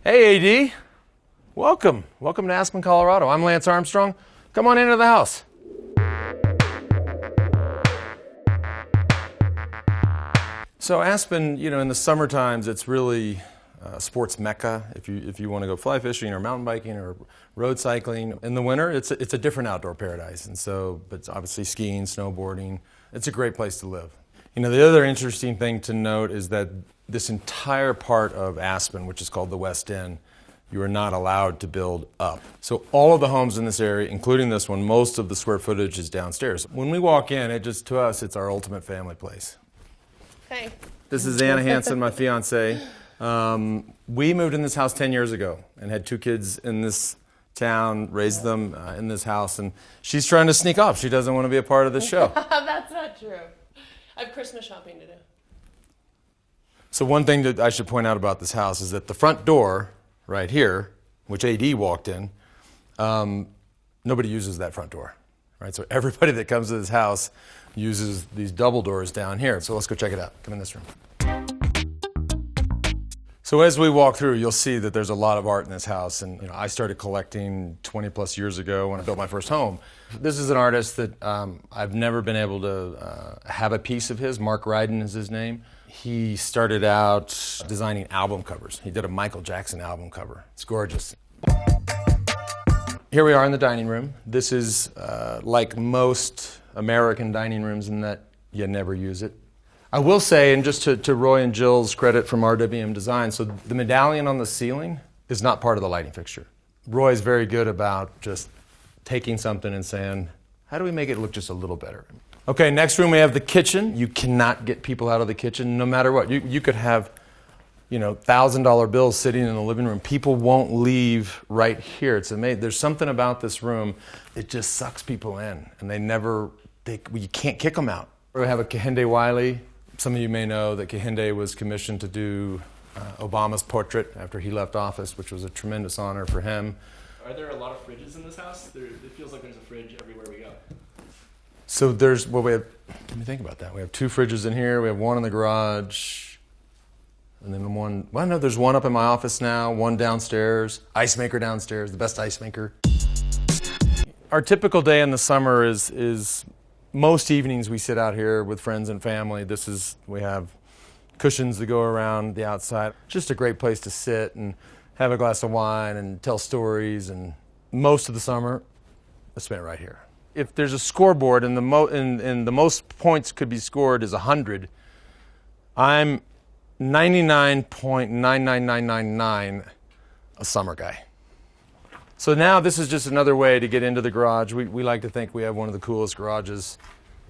Hey, AD. Welcome. Welcome to Aspen, Colorado. I'm Lance Armstrong. Come on into the house. So Aspen, in the summer times, it's really a sports mecca. If you want to go fly fishing or mountain biking or road cycling. In the winter, it's a different outdoor paradise. And so, but obviously skiing, snowboarding, it's a great place to live. The other interesting thing to note is that this entire part of Aspen, which is called the West End, you are not allowed to build up. So all of the homes in this area, including this one, most of the square footage is downstairs. When we walk in, to us, it's our ultimate family place. Hey. This is Anna Hansen, my fiance. We moved in this house 10 years ago and had 2 kids in this town, raised them in this house, and she's trying to sneak off. She doesn't want to be a part of this show. That's not true. I have Christmas shopping to do. So one thing that I should point out about this house is that the front door right here, which AD walked in, nobody uses that front door, right? So everybody that comes to this house uses these double doors down here. So let's go check it out. Come in this room. So as we walk through, you'll see that there's a lot of art in this house. And I started collecting 20 plus years ago when I built my first home. This is an artist that I've never been able to have a piece of his. Mark Ryden is his name. He started out designing album covers. He did a Michael Jackson album cover. It's gorgeous. Here we are in the dining room. This is like most American dining rooms in that you never use it. I will say, and just to Roy and Jill's credit from RWM Design, so the medallion on the ceiling is not part of the lighting fixture. Roy's very good about just taking something and saying, how do we make it look just a little better? Okay, next room we have the kitchen. You cannot get people out of the kitchen no matter what. You could have, $1,000 bills sitting in the living room. People won't leave right here. It's amazing. There's something about this room, it just sucks people in, and you can't kick them out. We have a Kehinde Wiley. Some of you may know that Kehinde was commissioned to do Obama's portrait after he left office, which was a tremendous honor for him. Are there a lot of fridges in this house? It feels like there's a fridge everywhere we go. So let me think about that. We have 2 fridges in here. We have one in the garage. And then there's one up in my office now, one downstairs. Ice maker downstairs, the best ice maker. Our typical day in the summer is most evenings we sit out here with friends and family. We have cushions that go around the outside. Just a great place to sit and have a glass of wine and tell stories. And most of the summer, I spent right here. If there's a scoreboard and the most points could be scored is 100, I'm 99.99999 a summer guy. So now this is just another way to get into the garage. We like to think we have one of the coolest garages.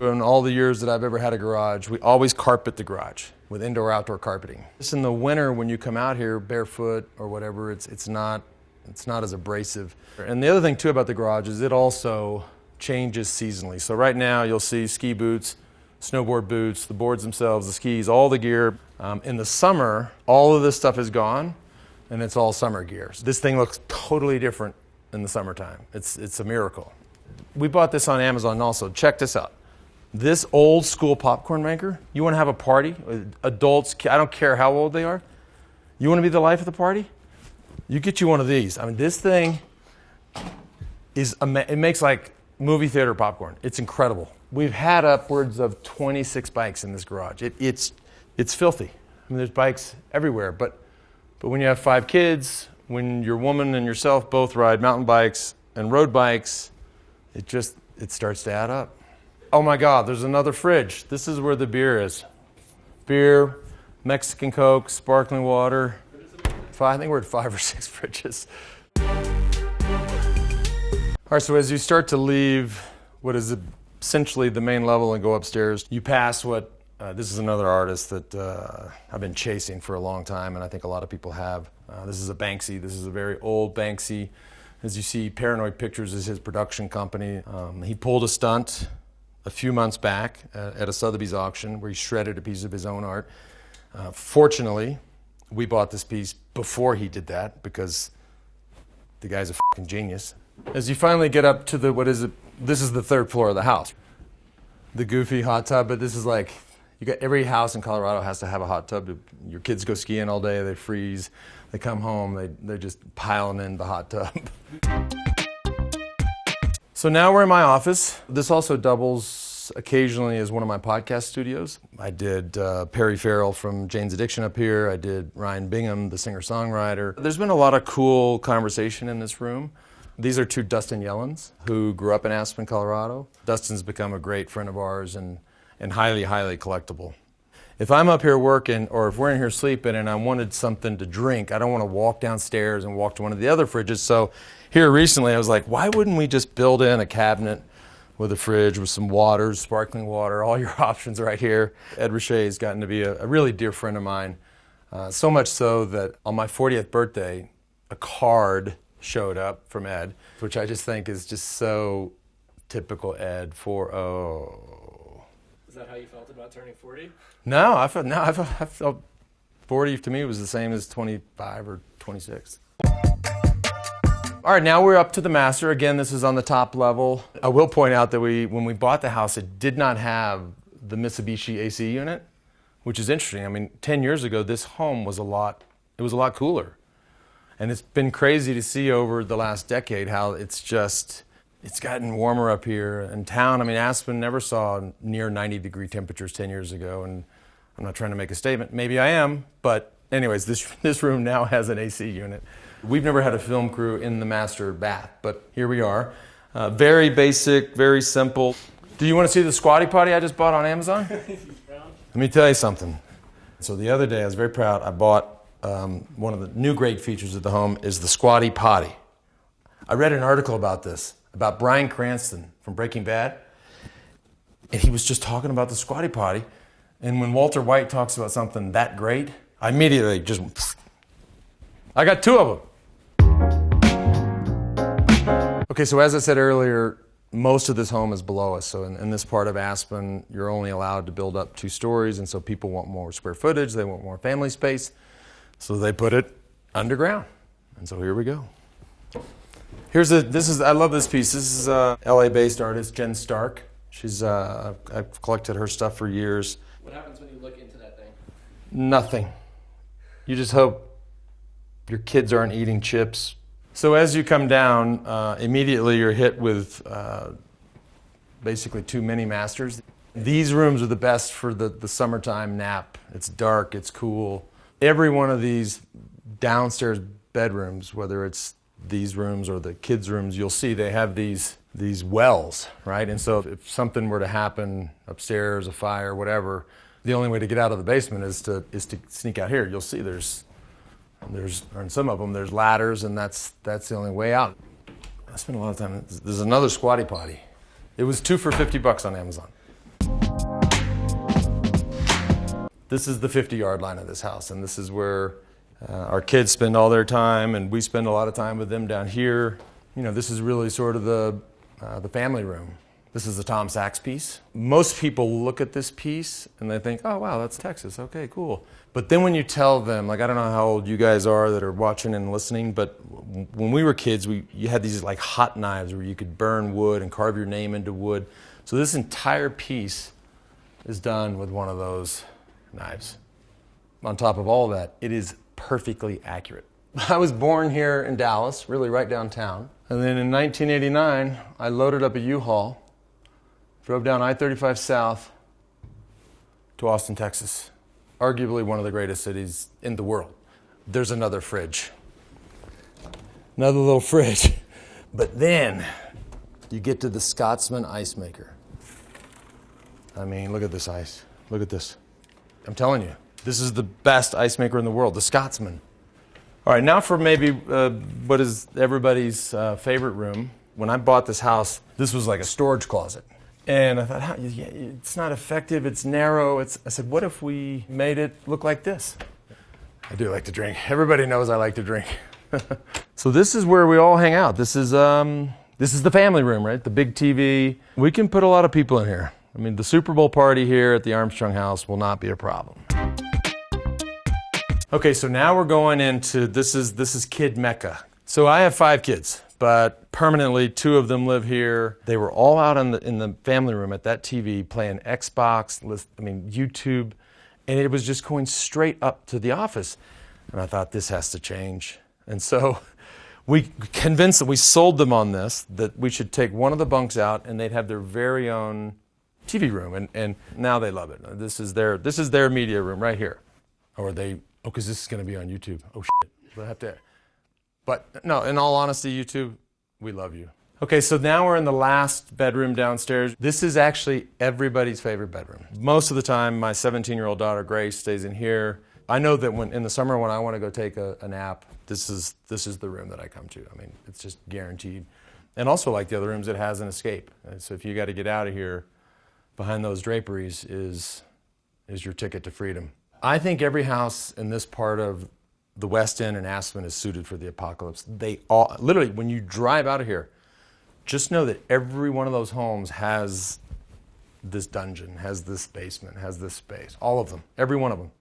In all the years that I've ever had a garage, we always carpet the garage with indoor-outdoor carpeting. Just in the winter when you come out here barefoot or whatever, it's not as abrasive. And the other thing too about the garage is it also changes seasonally. So right now you'll see ski boots, snowboard boots, the boards themselves, the skis, all the gear. In the summer, all of this stuff is gone and it's all summer gear. So this thing looks totally different in the summertime. It's a miracle. We bought this on Amazon also. Check this out. This old school popcorn maker, you want to have a party, adults, I don't care how old they are. You want to be the life of the party? You get you one of these. I mean, this thing it makes like movie theater popcorn. It's incredible. We've had upwards of 26 bikes in this garage. It's filthy. I mean, there's bikes everywhere, but when you have 5 kids, when your woman and yourself both ride mountain bikes and road bikes, it starts to add up. Oh my God, there's another fridge. This is where the beer is. Beer, Mexican Coke, sparkling water. I think we're at 5 or 6 fridges. All right, so as you start to leave what is essentially the main level and go upstairs, you pass this is another artist that I've been chasing for a long time, and I think a lot of people have. This is a Banksy. This is a very old Banksy. As you see, Paranoid Pictures is his production company. He pulled a stunt a few months back at a Sotheby's auction where he shredded a piece of his own art. Fortunately, we bought this piece before he did that because the guy's a fucking genius. As you finally get up to this is the 3rd floor of the house. The goofy hot tub, but this is like, Every house in Colorado has to have a hot tub. Your kids go skiing all day, they freeze, they come home, they're just piling in the hot tub. So now we're in my office. This also doubles occasionally as one of my podcast studios. I did Perry Farrell from Jane's Addiction up here. I did Ryan Bingham, the singer-songwriter. There's been a lot of cool conversation in this room. These are two Dustin Yellens who grew up in Aspen, Colorado. Dustin's become a great friend of ours and highly, highly collectible. If I'm up here working or if we're in here sleeping and I wanted something to drink, I don't want to walk downstairs and walk to one of the other fridges. So here recently I was like, why wouldn't we just build in a cabinet with a fridge with some water, sparkling water, all your options right here. Ed Richey has gotten to be a really dear friend of mine. So much so that on my 40th birthday, a card showed up from Ed, which I just think is just so typical Ed. Is that how you felt about turning 40? No, I felt 40 to me was the same as 25 or 26. All right, now we're up to the master. Again, this is on the top level. I will point out that when we bought the house, it did not have the Mitsubishi AC unit, which is interesting. I mean, 10 years ago, this home was a lot cooler. And it's been crazy to see over the last decade how it's gotten warmer up here in town. I mean, Aspen never saw near 90-degree temperatures 10 years ago, and I'm not trying to make a statement. Maybe I am, but anyways, this room now has an AC unit. We've never had a film crew in the master bath, but here we are. Very basic, very simple. Do you want to see the squatty potty I just bought on Amazon? Let me tell you something. So the other day, I was very proud. I bought one of the new great features of the home is the squatty potty. I read an article about this, about Bryan Cranston from Breaking Bad, and he was just talking about the squatty potty. And when Walter White talks about something that great, I immediately just, I got two of them. Okay, so as I said earlier, most of this home is below us. So in this part of Aspen, you're only allowed to build up 2 stories, and so people want more square footage, they want more family space, so they put it underground. And so here we go. I love this piece. This is a LA-based artist, Jen Stark. I've collected her stuff for years. What happens when you look into that thing? Nothing. You just hope your kids aren't eating chips. So as you come down, immediately you're hit with basically 2 mini masters. These rooms are the best for the summertime nap. It's dark, it's cool. Every one of these downstairs bedrooms, whether it's these rooms or the kids' rooms, you'll see they have these wells, right? And so if something were to happen upstairs, a fire, whatever, the only way to get out of the basement is to sneak out here. You'll see there's or in some of them there's ladders, and that's the only way out. I spent a lot of time. There's another squatty potty. It was 2 for $50 on Amazon. This is the 50-yard line of this house, and this is where our kids spend all their time, and we spend a lot of time with them down here. You know, this is really sort of the family room. This is the Tom Sachs piece. Most people look at this piece and they think, oh, wow, that's Texas. Okay, cool. But then when you tell them, like, I don't know how old you guys are that are watching and listening, but when we were kids, you had these like hot knives where you could burn wood and carve your name into wood. So this entire piece is done with one of those knives. On top of all that, it is perfectly accurate. I was born here in Dallas, really right downtown. And then in 1989, I loaded up a U-Haul, drove down I-35 south to Austin, Texas. Arguably one of the greatest cities in the world. There's another fridge. Another little fridge. But then you get to the Scotsman ice maker. I mean, look at this ice. Look at this. I'm telling you, this is the best ice maker in the world, the Scotsman. All right, now for maybe what is everybody's favorite room. When I bought this house, this was like a storage closet. And I thought, it's not effective, it's narrow. I said, what if we made it look like this? I do like to drink. Everybody knows I like to drink. So this is where we all hang out. This is the family room, right? The big TV. We can put a lot of people in here. I mean, the Super Bowl party here at the Armstrong house will not be a problem. Okay, so now we're going into, this is kid Mecca. So I have 5 kids, but permanently 2 of them live here. They were all out in the family room at that TV playing Xbox, YouTube, and it was just going straight up to the office. And I thought, this has to change. And so we convinced them, we sold them on this, that we should take one of the bunks out and they'd have their very own TV room. And now they love it. This is their media room right here. Or because this is going to be on YouTube. Oh, shit. We'll have to. But no, in all honesty, YouTube, we love you. Okay, so now we're in the last bedroom downstairs. This is actually everybody's favorite bedroom. Most of the time, my 17-year-old daughter, Grace, stays in here. I know that in the summer when I want to go take a nap, this is the room that I come to. I mean, it's just guaranteed. And also, like the other rooms, it has an escape. And so if you got to get out of here, behind those draperies is your ticket to freedom. I think every house in this part of the West End and Aspen is suited for the apocalypse. They all, literally, when you drive out of here, just know that every one of those homes has this dungeon, has this basement, has this space. All of them, every one of them.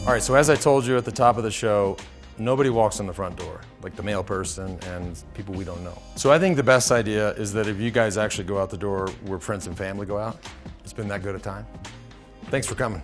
All right, so as I told you at the top of the show, nobody walks in the front door, like the mail person and people we don't know. So I think the best idea is that if you guys actually go out the door where friends and family go out, it's been that good a time. Thanks for coming.